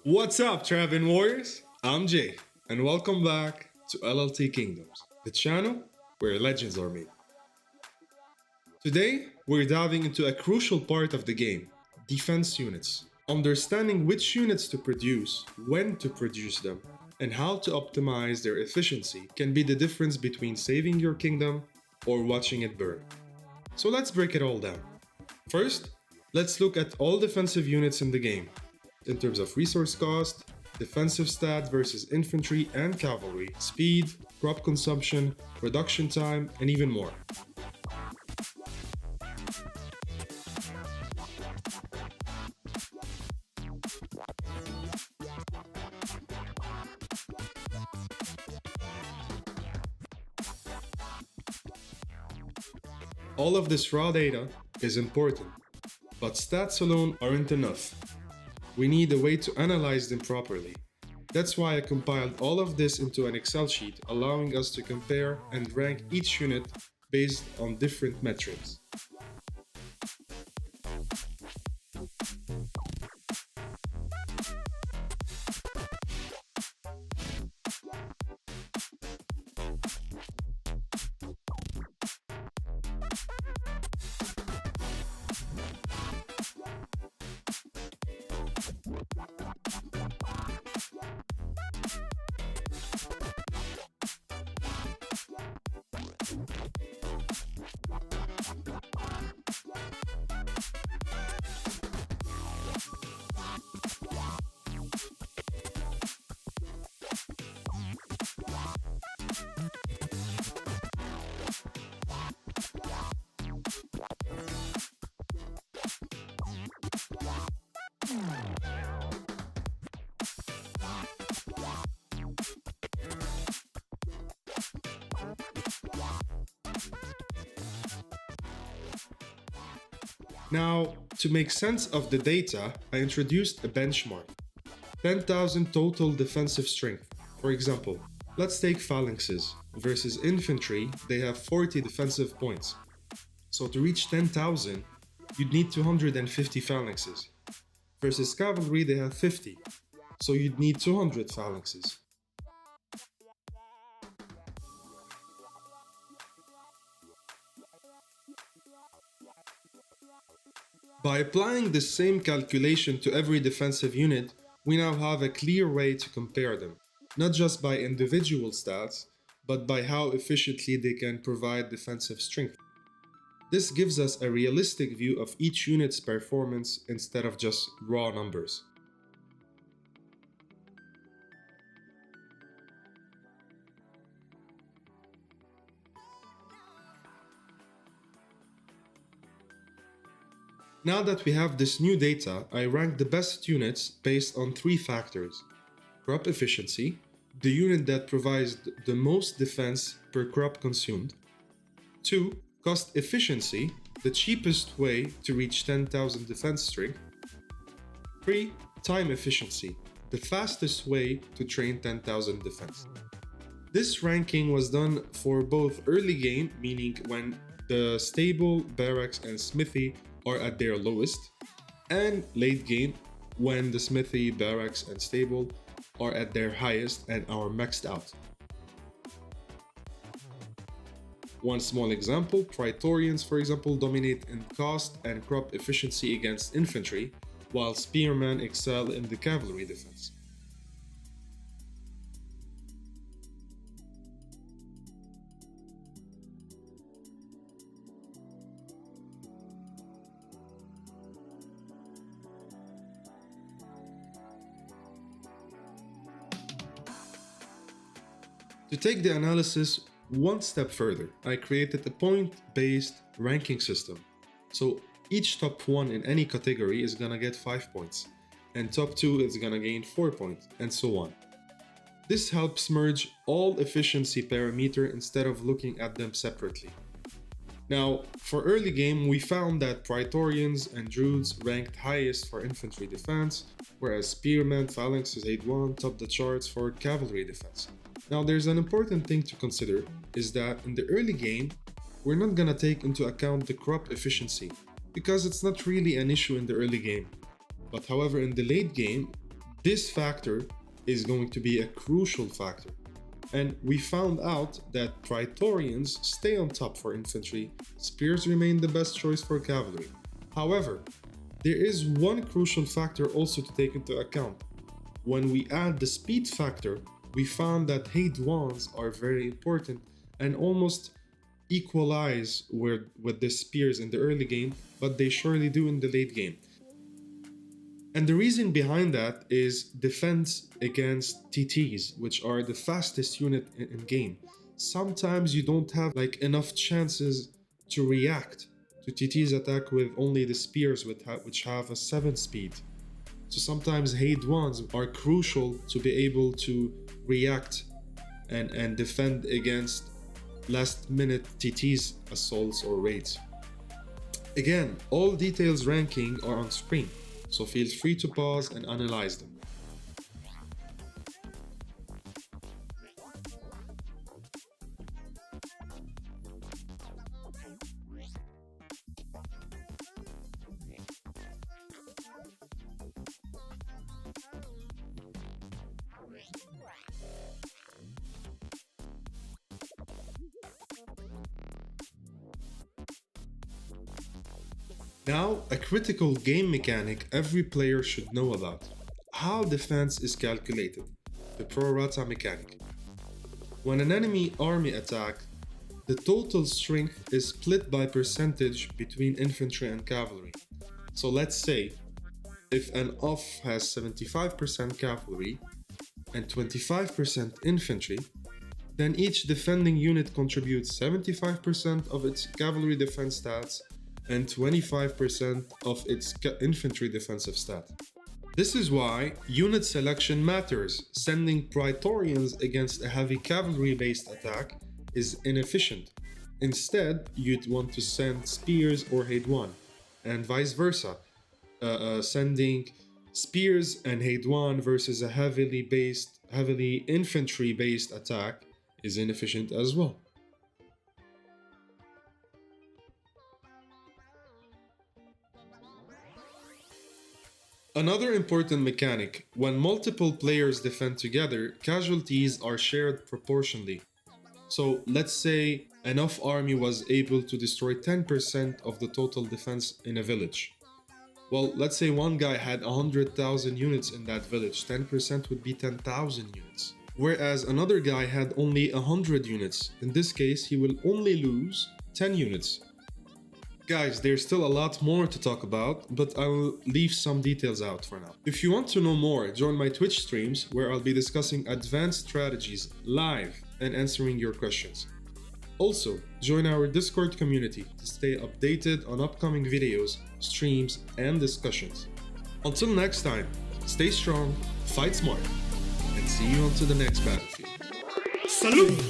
What's up, Travian Warriors? I'm Jay, and welcome back to LLT Kingdoms, the channel where legends are made. Today, we're diving into a crucial part of the game, defense units. Understanding which units to produce, when to produce them, and how to optimize their efficiency can be the difference between saving your kingdom or watching it burn. So let's break it all down. First, let's look at all defensive units in the game, in terms of resource cost, defensive stat versus infantry and cavalry, speed, crop consumption, production time, and even more. All of this raw data is important, but stats alone aren't enough. We need a way to analyze them properly. That's why I compiled all of this into an Excel sheet, allowing us to compare and rank each unit based on different metrics. Now, to make sense of the data, I introduced a benchmark. 10,000 total defensive strength. For example, let's take phalanxes. Versus infantry, they have 40 defensive points. So to reach 10,000, you'd need 250 phalanxes. Versus cavalry, they have 50. So you'd need 200 phalanxes. By applying the same calculation to every defensive unit, we now have a clear way to compare them, not just by individual stats, but by how efficiently they can provide defensive strength. This gives us a realistic view of each unit's performance instead of just raw numbers. Now that we have this new data, I rank the best units based on three factors: crop efficiency, the unit that provides the most defense per crop consumed; 2. Cost efficiency, the cheapest way to reach 10,000 defense strength; 3. Time efficiency, the fastest way to train 10,000 defense. This ranking was done for both early game, meaning when the stable, barracks, and smithy are at their lowest, and late game, when the smithy, barracks, and stable are at their highest and are maxed out. One small example, Praetorians, for example, dominate in cost and crop efficiency against infantry, while spearmen excel in the cavalry defense. To take the analysis one step further, I created a point-based ranking system. So each top 1 in any category is gonna get 5 points, and top 2 is gonna gain 4 points, and so on. This helps merge all efficiency parameters instead of looking at them separately. Now, for early game, we found that Praetorians and Druids ranked highest for infantry defense, whereas Spearmen, Phalanxes, 8-1 topped the charts for cavalry defense. Now, there's an important thing to consider, is that in the early game, we're not gonna take into account the crop efficiency, because it's not really an issue in the early game. But however, in the late game, This factor is going to be a crucial factor. And we found out that Praetorians stay on top for infantry, spears remain the best choice for cavalry. However, there is one crucial factor also to take into account. When we add the speed factor, we found that Haidwans are very important and almost equalize with the spears in the early game, but they surely do in the late game. And the reason behind that is defense against TTs, which are the fastest unit in game. Sometimes you don't have enough chances to react to TT's attack with only the spears which have a 7 speed. So sometimes Haidwans are crucial to be able to react and defend against last minute TT's assaults or raids. Again, all details ranking are on screen, so feel free to pause and analyze them. Now, a critical game mechanic every player should know about: how defense is calculated, the pro-rata mechanic. When an enemy army attack, the total strength is split by percentage between infantry and cavalry. So let's say, if an off has 75% cavalry and 25% infantry, then each defending unit contributes 75% of its cavalry defense stats and 25% of its infantry defensive stat. This is why unit selection matters. Sending Praetorians against a heavy cavalry-based attack is inefficient. Instead, you'd want to send spears or Haidwan, and vice versa. Sending spears and Haidwan versus a heavily infantry-based attack is inefficient as well. Another important mechanic: when multiple players defend together, casualties are shared proportionally. So let's say an off army was able to destroy 10% of the total defense in a village. Well, let's say one guy had 100,000 units in that village, 10% would be 10,000 units. Whereas another guy had only 100 units. In this case, he will only lose 10 units. Guys, there's still a lot more to talk about, but I will leave some details out for now. If you want to know more, join my Twitch streams where I'll be discussing advanced strategies live and answering your questions. Also, join our Discord community to stay updated on upcoming videos, streams, and discussions. Until next time, stay strong, fight smart, and see you onto the next battlefield. Salute!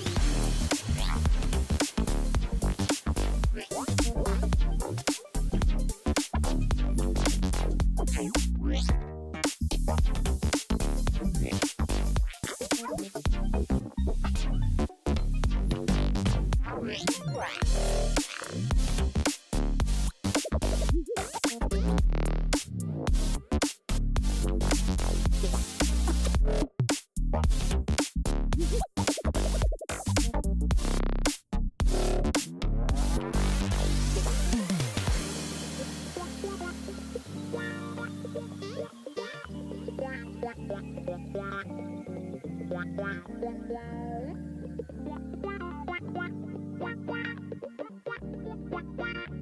Wow.